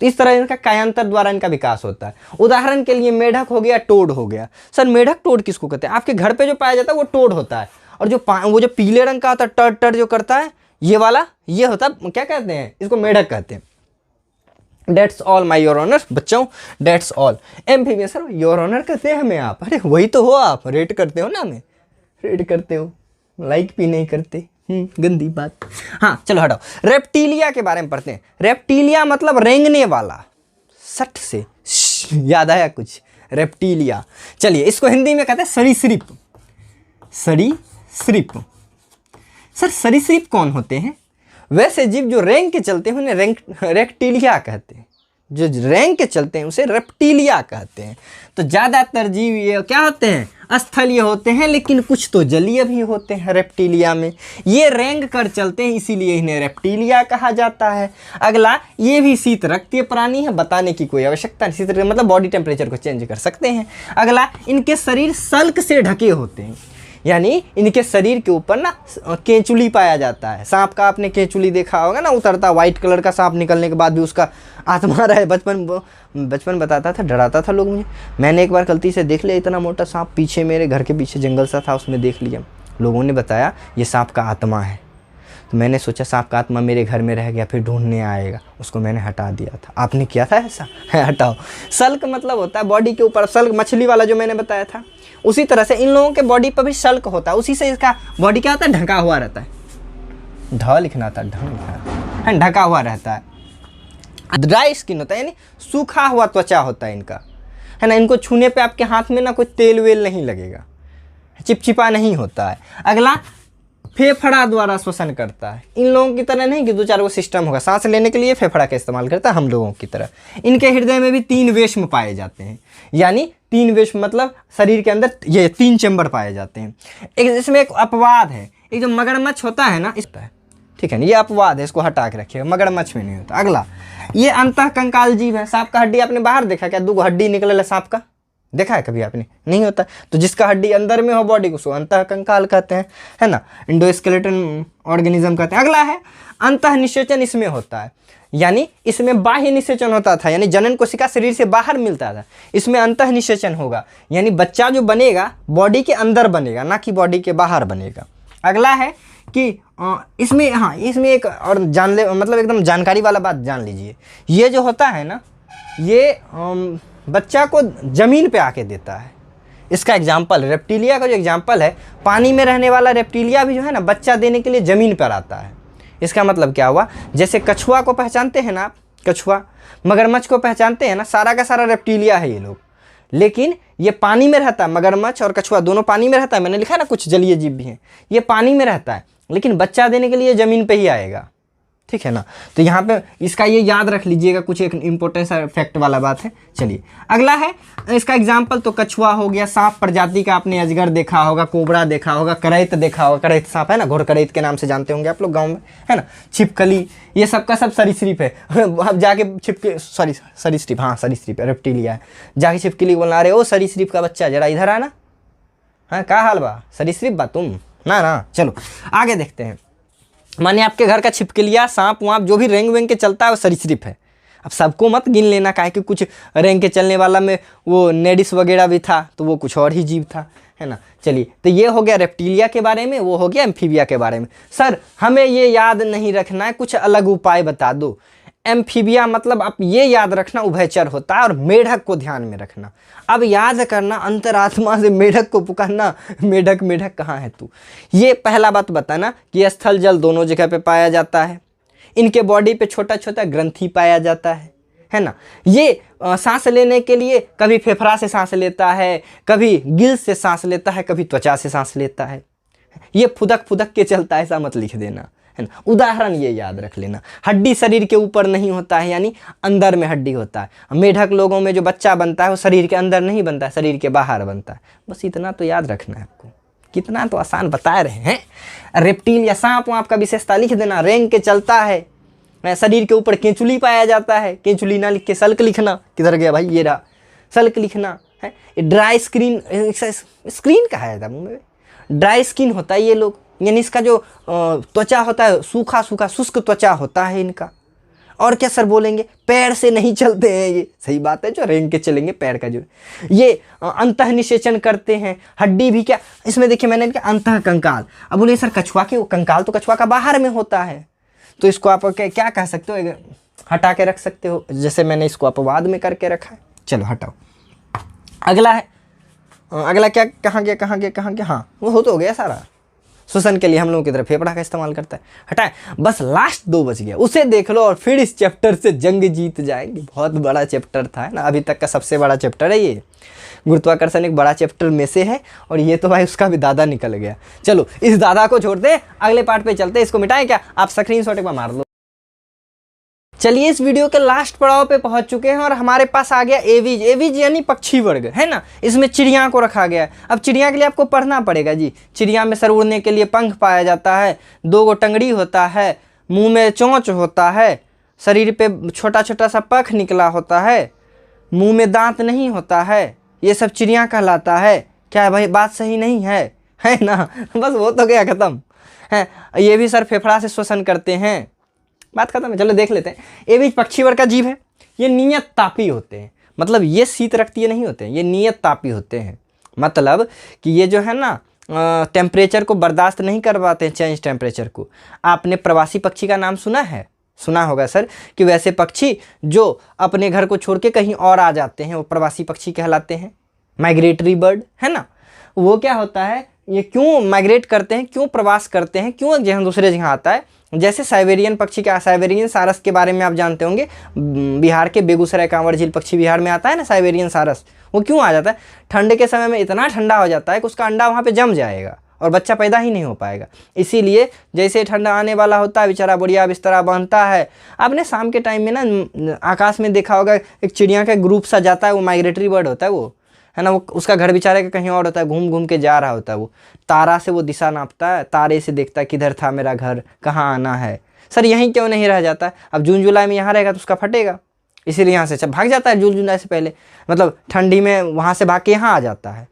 Speaker 1: तो इस तरह इनका कायांतर द्वारा इनका विकास होता है। उदाहरण के लिए मेढक हो गया, टोड हो गया। सर मेढक टोड किसको कहते हैं? आपके घर पर जो पाया जाता है वो टोड होता है, और वो जो पीले रंग का होता है टर टर जो करता है, ये वाला ये होता है, क्या कहते हैं इसको? मेढक कहते हैं। That's all my your honour बच्चों, that's all. Amphibian sir your honour कहते हैं हमें आप? अरे वही तो हो आप, रेट करते हो ना हमें, रेट करते हो, लाइक भी नहीं करते, गंदी बात। हाँ चलो हटाओ, रेप्टीलिया के बारे में पढ़ते हैं। रेप्टीलिया मतलब रेंगने वाला, सट से याद आया कुछ? रेप्टीलिया। चलिए इसको हिंदी में कहते हैं सरीसृप। सरीसृप। सर सरीसृप कौन होते हैं? वैसे जीव जो रेंग के चलते हैं उन्हें रेप्टीलिया कहते हैं। जो रेंग के चलते हैं उसे रेप्टीलिया कहते हैं। तो ज़्यादातर जीव ये क्या होते हैं? स्थलीय होते हैं, लेकिन कुछ तो जलीय भी होते हैं रेप्टीलिया में। ये रेंग कर चलते हैं, इसीलिए इन्हें रेप्टीलिया कहा जाता है। अगला, ये भी शीत रक्तीय प्राणी है, बताने की कोई आवश्यकता नहीं। शीत मतलब बॉडी टेम्परेचर को चेंज कर सकते हैं। अगला, इनके शरीर सल्क से ढके होते हैं, यानी इनके शरीर के ऊपर ना केंचुली पाया जाता है। सांप का आपने केंचुली देखा होगा ना, उतरता व्हाइट कलर का सांप निकलने के बाद भी उसका आत्मा रहे। बचपन बताता था, डराता था लोग मुझे। मैंने एक बार गलती से देख लिया, इतना मोटा सांप पीछे, मेरे घर के पीछे जंगल सा था, उसमें देख लिया। लोगों ने बताया ये सांप का आत्मा है। तो मैंने सोचा सांप का आत्मा मेरे घर में रह गया, फिर ढूंढने आएगा, उसको मैंने हटा दिया था। आपने किया था ऐसा? हटाओ। सल्क मतलब होता है बॉडी के ऊपर, सल्क मछली वाला जो मैंने बताया था, उसी तरह से इन लोगों के बॉडी पर भी सल्क होता है। उसी से इसका बॉडी क्या होता है? ढका हुआ रहता है। ढ लिखना था, ढका हुआ रहता है। ड्राई स्किन होता है, यानी सूखा हुआ त्वचा होता है इनका, है ना। इनको छूने पे आपके हाथ में ना कोई तेल वेल नहीं लगेगा, चिपचिपा नहीं होता है। अगला, फेफड़ा द्वारा श्वसन करता है। इन लोगों की तरह नहीं कि 2-4 सिस्टम होगा, सांस लेने के लिए फेफड़ा का इस्तेमाल करता है हम लोगों की तरह। इनके हृदय में भी 3 वेश्म पाए जाते हैं, यानी 3 वेश्म मतलब शरीर के अंदर ये 3 चैम्बर पाए जाते हैं। एक इसमें एक अपवाद है, एक जो मगरमच्छ होता है ना, इसका है, ठीक है ना, ये अपवाद है, इसको हटा के रखिएगा, मगरमच्छ में नहीं होता। अगला, ये अंतःकंकाल जीव है। सांप का हड्डी आपने बाहर देखा क्या? 2 हड्डी निकले सांप का, देखा है कभी आपने? नहीं होता। तो जिसका हड्डी अंदर में हो बॉडी को उसको अंतःकंकाल कहते हैं, है ना, इंडोस्केलेटन ऑर्गेनिज्म कहते हैं। अगला है अंतःनिषेचन, इसमें होता है, यानी इसमें बाह्य निषेचन होता था, यानी जनन कोशिका शरीर से बाहर मिलता था। इसमें अंतःनिषेचन होगा, यानी बच्चा जो बनेगा बॉडी के अंदर बनेगा, ना कि बॉडी के बाहर बनेगा। अगला है कि इसमें, हाँ इसमें एक और जान ले, मतलब एकदम जानकारी वाला बात जान लीजिए। ये जो होता है ना, ये बच्चा को ज़मीन पे आके देता है। इसका एग्जाम्पल रेप्टीलिया का जो एग्जाम्पल है, पानी में रहने वाला रेप्टीलिया भी जो है ना, बच्चा देने के लिए ज़मीन पर आता है। इसका मतलब क्या हुआ? जैसे कछुआ को पहचानते हैं ना आप, कछुआ, मगरमच्छ को पहचानते हैं ना, सारा का सारा रेप्टीलिया है ये लोग, लेकिन ये पानी में रहता है। मगरमच्छ और कछुआ दोनों पानी में रहता है, मैंने लिखा है ना, कुछ जलीय जीव भी हैं, ये पानी में रहता है, लेकिन बच्चा देने के लिए ज़मीन पे ही आएगा, ठीक है ना। तो यहाँ पे इसका ये याद रख लीजिएगा, कुछ एक इंपॉर्टेंट फैक्ट वाला बात है। चलिए अगला है, इसका एग्जाम्पल तो कछुआ हो गया। सांप प्रजाति का आपने अजगर देखा होगा, कोबरा देखा होगा, करैत देखा होगा, करैत सांप है ना, घोर करैत के नाम से जानते होंगे आप लोग गाँव में, है ना। छिपकली, ये सब का सब सरीसृप है। अब जाके सरीसृप, हाँ सरीसृप है, रेप्टीलिया है। जाके छिपकली बोलना, अरे ओ सरीसृप का बच्चा जरा इधर आना, हाँ क्या हाल बा, सरीसृप बा तुम ना। चलो आगे देखते हैं। माने आपके घर का छिपकलिया, सांप वाँप जो भी रेंग वेंग के चलता है वो सरीसृप है। अब सबको मत गिन लेना, काहे कि कुछ रेंग के चलने वाला में वो नेडिस वगैरह भी था, तो वो कुछ और ही जीव था, है ना। चलिए, तो ये हो गया रेप्टीलिया के बारे में, वो हो गया एम्फीबिया के बारे में। सर हमें ये याद नहीं रखना है, कुछ अलग उपाय बता दो। एम्फीबिया मतलब आप ये याद रखना उभयचर होता है, और मेढक को ध्यान में रखना। अब याद करना अंतरात्मा से मेढक को पुकारना, मेढक मेढक कहाँ है तू। ये पहला बात बताना कि स्थल जल दोनों जगह पे पाया जाता है। इनके बॉडी पे छोटा छोटा ग्रंथि पाया जाता है ना। ये सांस लेने के लिए कभी फेफड़ा से सांस लेता है, कभी गिल से सांस लेता है, कभी त्वचा से सांस लेता है। ये फुदक फुदक के चलता है, ऐसा मत लिख देना, है ना। उदाहरण ये याद रख लेना। हड्डी शरीर के ऊपर नहीं होता है, यानी अंदर में हड्डी होता है। मेढक लोगों में जो बच्चा बनता है वो शरीर के अंदर नहीं बनता है, शरीर के बाहर बनता है। बस इतना तो याद रखना है आपको। कितना तो आसान बता रहे हैं। रेप्टिल या सांप वाप का विशेषता लिख देना। रेंग के चलता है, शरीर के ऊपर केंचुली पाया जाता है। केंचुली ना लिख के सल्क लिखना। किधर गया भाई, ये रहा, सल्क लिखना है। ड्राई स्क्रीन, स्क्रीन कहा जाता है मुंह में, ड्राई स्किन होता है ये लोग, यानी इसका जो त्वचा होता है सूखा सूखा शुष्क त्वचा होता है इनका। और क्या सर बोलेंगे, पैर से नहीं चलते हैं ये, सही बात है, जो रेंग के चलेंगे पैर का जो ये अंतः निषेचन करते हैं। हड्डी भी क्या इसमें देखिए मैंने क्या अंतः कंकाल। अब बोले सर कछुआ के कंकाल तो कछुआ का बाहर में होता है, तो इसको आप क्या कह सकते हो, हटा के रख सकते हो, जैसे मैंने इसको अपवाद में करके रखा है। चलो हटाओ। अगला है, अगला क्या, कहाँ गया, हाँ वो तो हो गया सारा। श्वसन के लिए हम लोगों की तरफ फेफड़ा का इस्तेमाल करता है, हटाए। बस लास्ट 2 बच गया, उसे देख लो और फिर इस चैप्टर से जंग जीत जाएंगे। बहुत बड़ा चैप्टर था, है ना, अभी तक का सबसे बड़ा चैप्टर है ये। गुरुत्वाकर्षण एक बड़ा चैप्टर में से है, और ये तो भाई उसका भी दादा निकल गया। चलो इस दादा को छोड़ दे, अगले पार्ट पे चलते। इसको मिटाएं क्या, आप स्क्रीनशॉट एक बार मार लो। चलिए इस वीडियो के लास्ट पड़ाव पे पहुंच चुके हैं, और हमारे पास आ गया एविज। एविज यानी पक्षी वर्ग, है ना। इसमें चिड़िया को रखा गया है। अब चिड़िया के लिए आपको पढ़ना पड़ेगा जी। चिड़िया में सर उड़ने के लिए पंख पाया जाता है, 2 गो टंगड़ी होता है, मुंह में चोंच होता है, शरीर पे छोटा छोटा सा पंख निकला होता है, मुंह में दांत नहीं होता है। ये सब चिड़िया कहलाता है। क्या है भाई, बात सही नहीं है ना। बस वो तो गया खत्म है। ये भी सर फेफड़ा से श्वसन करते हैं, बात खत्म है। चलो देख लेते हैं। ये भी पक्षी वर्ग का जीव है। ये नियत तापी होते हैं, मतलब ये शीत रक्तीय नहीं होते हैं, ये नियत तापी होते हैं। मतलब कि ये जो है ना टेम्परेचर को बर्दाश्त नहीं कर पाते हैं, चेंज टेम्परेचर को। आपने प्रवासी पक्षी का नाम सुना है, सुना होगा सर, कि वैसे पक्षी जो अपने घर को छोड़ के कहीं और आ जाते हैं वो प्रवासी पक्षी कहलाते हैं, माइग्रेटरी बर्ड, है ना। वो क्या होता है, ये क्यों माइग्रेट करते हैं, क्यों प्रवास करते हैं, क्यों जहाँ दूसरे जगह आता है। जैसे साइबेरियन पक्षी का, साइबेरियन सारस के बारे में आप जानते होंगे, बिहार के बेगूसराय कांवड़ झील पक्षी विहार में आता है ना साइबेरियन सारस। वो क्यों आ जाता है, ठंड के समय में इतना ठंडा हो जाता है कि उसका अंडा वहाँ पे जम जाएगा और बच्चा पैदा ही नहीं हो पाएगा। इसीलिए जैसे ठंडा आने वाला होता है बेचारा बढ़िया बिस्तरा बांधता है। आपने शाम के टाइम में ना आकाश में देखा होगा, एक चिड़िया का ग्रुप सा जाता है, वो माइग्रेटरी बर्ड होता है वो, है ना। वो उसका घर बेचारे का कहीं और होता है, घूम घूम के जा रहा होता है। वो तारा से वो दिशा नापता है, तारे से देखता है किधर था मेरा घर, कहाँ आना है। सर यहीं क्यों नहीं रह जाता है। अब जून जुलाई में यहाँ रहेगा तो उसका फटेगा, इसीलिए यहाँ से भाग जाता है जून जुलाई से पहले। मतलब ठंडी में वहाँ से भाग के यहाँ आ जाता है।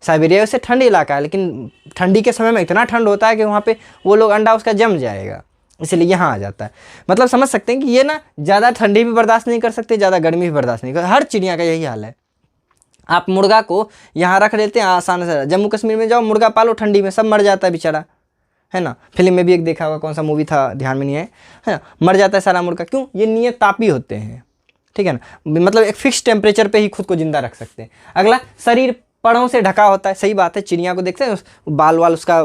Speaker 1: साइबेरिया वैसे ठंडी इलाका है, लेकिन ठंडी के समय में इतना ठंड होता है कि वहाँ पे वो लोग अंडा उसका जम जाएगा, इसलिए यहाँ आ जाता है। मतलब समझ सकते हैं कि ये ना ज़्यादा ठंडी भी बर्दाश्त नहीं कर सकते, ज़्यादा गर्मी भी बर्दाश्त नहीं कर, हर चिड़िया का यही हाल है। आप मुर्गा को यहाँ रख लेते हैं आसान से, जम्मू कश्मीर में जाओ मुर्गा पालो, ठंडी में सब मर जाता है बेचारा, है ना। फिल्म में भी एक देखा होगा, कौन सा मूवी था ध्यान में नहीं है ना, मर जाता है सारा मुर्गा। क्यों, ये नियत तापी होते हैं, ठीक है ना। मतलब एक फिक्स टेम्परेचर पे ही खुद को जिंदा रख सकते हैं। अगला, शरीर पड़ों से ढका होता है, सही बात है। चिड़िया को देखते हैं बाल वाल, उसका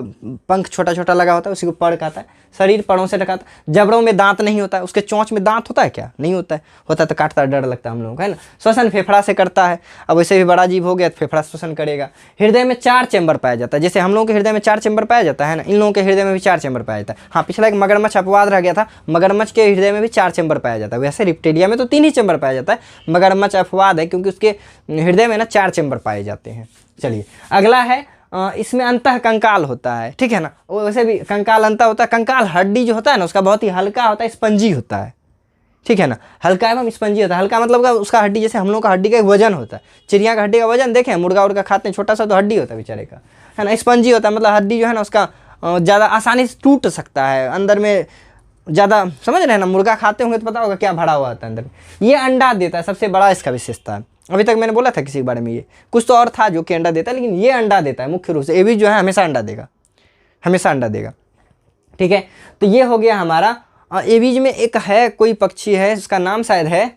Speaker 1: पंख छोटा छोटा लगा होता है, उसी को पड़ कहता है। शरीर पड़ों से ढका होता है। जबड़ों में दांत नहीं होता है, उसके चोंच में दांत होता है क्या, नहीं होता है, होता है तो काटता डर लगता है हम लोगों को, है ना। श्वसन फेफड़ा से करता है। अब वैसे भी बड़ा जीव हो गया तो फेफड़ा श्वसन करेगा। हृदय में 4 चैम्बर पाया जाता है, जैसे हम लोगों के हृदय में 4 चैम्बर पाया जाता है ना, इन लोगों के हृदय में भी 4 चैम्बर पाया जाता है। हाँ, पिछला एक मगरमच्छ अपवाद रह गया था, मगरमच्छ के हृदय में भी 4 चैम्बर पाया जाता है। वैसे रिप्टेलिया में तो 3 ही चैम्बर पाया जाता है, मगरमच्छ अपवाद है क्योंकि उसके हृदय में ना 4 चैम्बर पाए जाते हैं। चलिए अगला है, इसमें अंतः कंकाल होता है, ठीक है ना। वो वैसे भी कंकाल अंतः होता है। कंकाल हड्डी जो होता है ना उसका बहुत ही हल्का होता है, स्पंजी होता है, ठीक है ना। हल्का एवं स्पंजी होता है। हल्का मतलब उसका हड्डी, जैसे हम लोग का हड्डी का एक वजन होता है, चिड़िया का हड्डी का वजन देखें, मुर्गा उर्गा खाते हैं छोटा सा तो हड्डी होता है बेचारे का, है ना। स्पंजी होता है मतलब हड्डी जो है ना उसका ज़्यादा आसानी से टूट सकता है, अंदर में ज़्यादा, समझ रहे हैं ना। मुर्गा खाते होंगे तो पता होगा क्या भरा हुआ होता है अंदर में। ये अंडा देता है, सबसे बड़ा इसका विशेषता है। अभी तक मैंने बोला था किसी के बारे में, ये कुछ तो और था जो कि अंडा देता है, लेकिन ये अंडा देता है मुख्य रूप से। ये भी जो है हमेशा अंडा देगा, हमेशा अंडा देगा, ठीक है। तो ये हो गया हमारा एवीज में एक है, कोई पक्षी है, उसका नाम शायद है,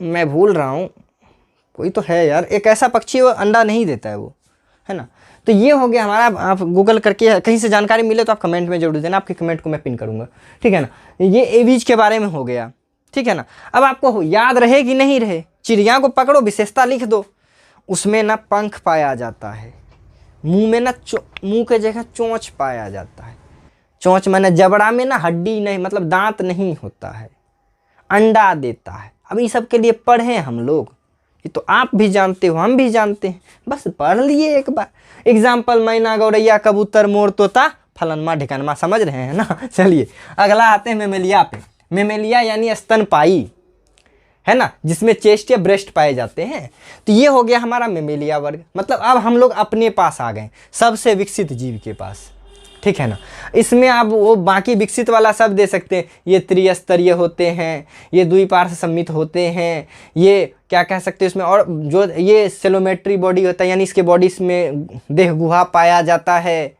Speaker 1: मैं भूल रहा हूँ, कोई तो है यार, एक ऐसा पक्षी वो अंडा नहीं देता है वो, है ना। तो ये हो गया हमारा, आप गूगल करके कहीं से जानकारी मिले तो आप कमेंट में जरूर देना, आपके कमेंट को मैं पिन करूँगा, ठीक है ना। ये एवीज के बारे में हो गया, ठीक है ना। अब आपको याद रहे कि नहीं रहे, चिड़िया को पकड़ो, विशेषता लिख दो, उसमें ना पंख पाया जाता है, मुंह में ना मुंह के जगह चोंच पाया जाता है, चोंच माने जबड़ा में ना हड्डी नहीं, मतलब दांत नहीं होता है, अंडा देता है। अब ये सब के लिए पढ़े हम लोग, ये तो आप भी जानते हो, हम भी जानते हैं, बस पढ़ लिए एक बार। एग्जाम्पल मैना, गौरैया, कबूतर, मोर, तोता, फलनमा ढिकनमा, समझ रहे हैं ना। चलिए अगला आते हैं मेमेलिया पे। मेमेलिया यानी स्तनपाई, है ना, जिसमें चेस्ट या ब्रेस्ट पाए जाते हैं। तो ये हो गया हमारा मेमेलिया वर्ग। मतलब अब हम लोग अपने पास आ गए, सबसे विकसित जीव के पास, ठीक है ना। इसमें आप वो बाकी विकसित वाला सब दे सकते हैं, ये त्रिस्तरीय होते हैं, ये द्विपार्श्व सममित होते हैं, ये क्या कह सकते हैं इसमें, और जो ये सेलोमेट्री बॉडी होता है, यानी इसके बॉडी में देह गुहा पाया जाता है,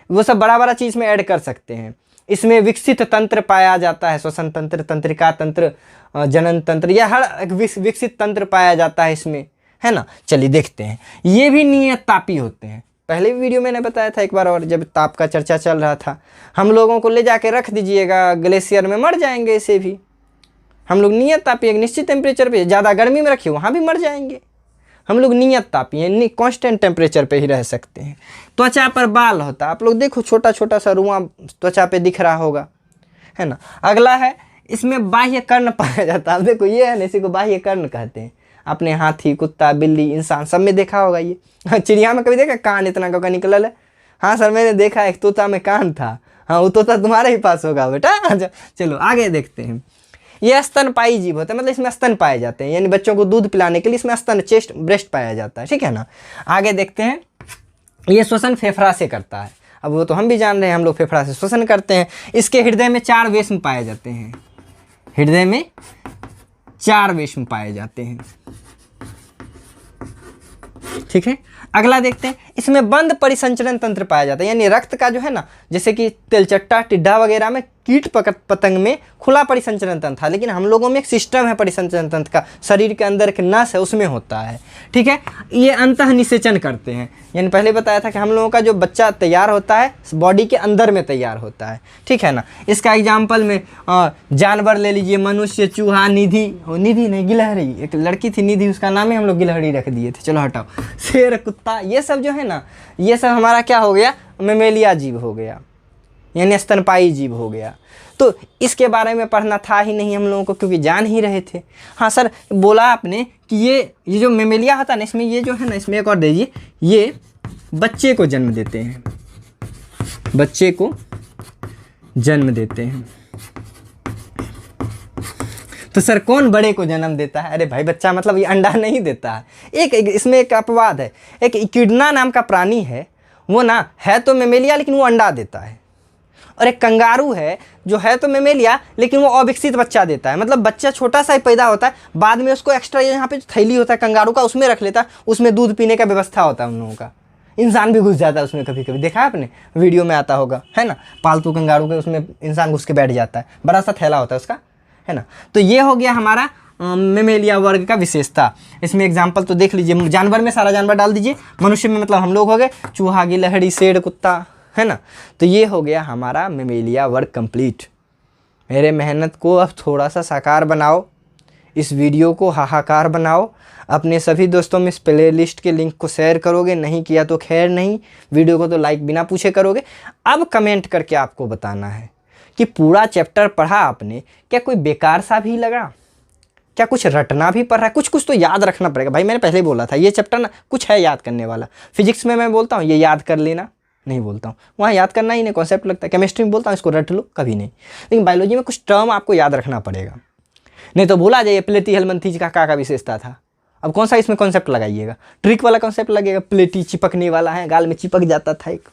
Speaker 1: वो सब बड़ा बड़ा चीज़ में ऐड कर सकते हैं। इसमें विकसित तंत्र पाया जाता है, श्वसन तंत्र, तंत्रिका तंत्र, जनन तंत्र, या हर एक विकसित तंत्र पाया जाता है इसमें, है ना। चलिए देखते हैं, ये भी नियत तापी होते हैं। पहले भी वीडियो मैंने बताया था एक बार, और जब ताप का चर्चा चल रहा था, हम लोगों को ले जाके रख दीजिएगा ग्लेशियर में, मर जाएंगे इसे भी। हम लोग नियत तापी, एक निश्चित टेम्परेचर पे, ज़्यादा गर्मी में रखिए वहाँ भी मर जाएंगे। हम लोग नियत तापी हैं, कांस्टेंट टेम्परेचर पे ही रह सकते हैं। त्वचा पर बाल होता है, आप लोग देखो छोटा छोटा सा रुआं त्वचा पे दिख रहा होगा, है ना। अगला है, इसमें बाह्य कर्ण पाया जाता है। अब देखो ये है ना, इसी को बाह्य कर्ण कहते हैं। आपने हाथी, कुत्ता, बिल्ली, इंसान सब में देखा होगा ये। चिड़िया में कभी देखा कान इतना का निकलल है? हाँ सर मैंने देखा, एक तोता में कान था। हाँ वो तोता तुम्हारे ही पास होगा बेटा। चलो आगे देखते हैं। ये स्तनपाई जीव होता है, मतलब इसमें स्तन पाए जाते हैं, यानी बच्चों को दूध पिलाने के लिए इसमें स्तन, चेस्ट, ब्रेस्ट पाया जाता है, ठीक है ना। आगे देखते हैं, ये श्वसन फेफड़ा से करता है। अब वो तो हम भी जान रहे हैं, हम लोग फेफड़ा से श्वसन करते हैं। इसके हृदय में 4 वेश्म पाए जाते हैं, हृदय में 4 वेश्म पाए जाते हैं, ठीक है। अगला देखते हैं, इसमें बंद परिसंचरण तंत्र पाया जाता है, यानी रक्त का जो है ना, जैसे कि तेलचट्टा, टिड्डा वगैरह में कीट पतंग में खुला परिसंचरण तंत्र था, लेकिन हम लोगों में एक सिस्टम है परिसंचरण तंत्र का, शरीर के अंदर एक नस है उसमें होता है, ठीक है। ये अंतः निषेचन करते हैं, यानी पहले बताया था कि हम लोगों का जो बच्चा तैयार होता है बॉडी के अंदर में तैयार होता है, ठीक है ना। इसका एग्जाम्पल में जानवर ले लीजिए, मनुष्य, चूहा, निधि, निधि नहीं गिलहरी, एक लड़की थी निधि, उसका नाम ही हम लोग गिलहरी रख दिए थे, चलो हटाओ। शेर, कुत्ता, ये सब जो है ना, ये सब हमारा क्या हो गया, मेमेलिया जीव हो गया, यानी स्तनपाई जीव हो गया। तो इसके बारे में पढ़ना था ही नहीं हम लोगों को, क्योंकि जान ही रहे थे। हाँ सर बोला आपने कि ये जो मेमेलिया होता है ना, इसमें ये जो है ना, इसमें एक और दीजिए, ये बच्चे को जन्म देते हैं, बच्चे को जन्म देते हैं। तो सर कौन बड़े को जन्म देता है? अरे भाई बच्चा मतलब ये अंडा नहीं देता है। एक इसमें एक अपवाद है, एक इकिडना नाम का प्राणी है, वो ना है तो मेमेलिया लेकिन वो अंडा देता है, और एक कंगारू है जो है तो मेमेलिया लेकिन वो अविकसित बच्चा देता है, मतलब बच्चा छोटा सा ही पैदा होता है, बाद में उसको एक्स्ट्रा यहाँ पे जो थैली होता है कंगारू का उसमें रख लेता है, उसमें दूध पीने का व्यवस्था होता है उन लोगों का। इंसान भी घुस जाता है उसमें, कभी कभी देखा है आपने, वीडियो में आता होगा, है ना, पालतू कंगारू के उसमें इंसान घुस के बैठ जाता है, बड़ा सा थैला होता है उसका, है ना। तो ये हो गया हमारा मेमेलिया वर्ग का विशेषता। इसमें एग्जाम्पल तो देख लीजिए, जानवर में सारा जानवर डाल दीजिए, मनुष्य में मतलब हम लोग हो गए, चूहा, गिलहरी, शेर, कुत्ता, है ना। तो ये हो गया हमारा मेमेलिया वर्ग कंप्लीट। मेरे मेहनत को अब थोड़ा सा साकार बनाओ, इस वीडियो को हाहाकार बनाओ, अपने सभी दोस्तों में इस प्ले लिस्ट के लिंक को शेयर करोगे, नहीं किया तो खैर नहीं, वीडियो को तो लाइक बिना पूछे करोगे। अब कमेंट करके आपको बताना है कि पूरा चैप्टर पढ़ा आपने, क्या कोई बेकार सा भी लगा, क्या कुछ रटना भी पड़ रहा है, कुछ कुछ तो याद रखना पड़ेगा भाई। मैंने पहले बोला था ये चैप्टर ना कुछ है याद करने वाला। फिजिक्स में मैं बोलता हूँ ये याद कर लेना, नहीं बोलता हूँ, वहाँ याद करना ही नहीं कॉन्सेप्ट लगता है। केमिस्ट्री में बोलता हूँ इसको रट लो, कभी नहीं। लेकिन बायोलॉजी में कुछ टर्म आपको याद रखना पड़ेगा, नहीं तो भूला जाइए प्लेटी हेलमंथीज का विशेषता था। अब कौन सा इसमें कॉन्सेप्ट लगाइएगा, ट्रिक वाला कॉन्सेप्ट लगेगा, प्लेटी चिपकने वाला है, गाल में चिपक जाता था एक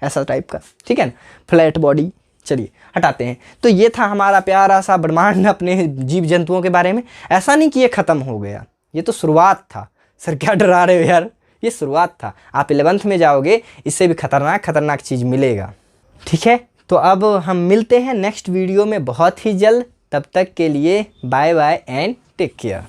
Speaker 1: ऐसा टाइप का, ठीक है ना, फ्लैट बॉडी। चलिए हटाते हैं। तो ये था हमारा प्यारा सा ब्रह्मांड अपने जीव जंतुओं के बारे में। ऐसा नहीं कि ये ख़त्म हो गया, ये तो शुरुआत था। सर क्या डरा रहे हो यार, ये शुरुआत था। आप 11th में जाओगे इससे भी खतरनाक चीज़ मिलेगा, ठीक है। तो अब हम मिलते हैं नेक्स्ट वीडियो में बहुत ही जल्द। तब तक के लिए bye bye and take care.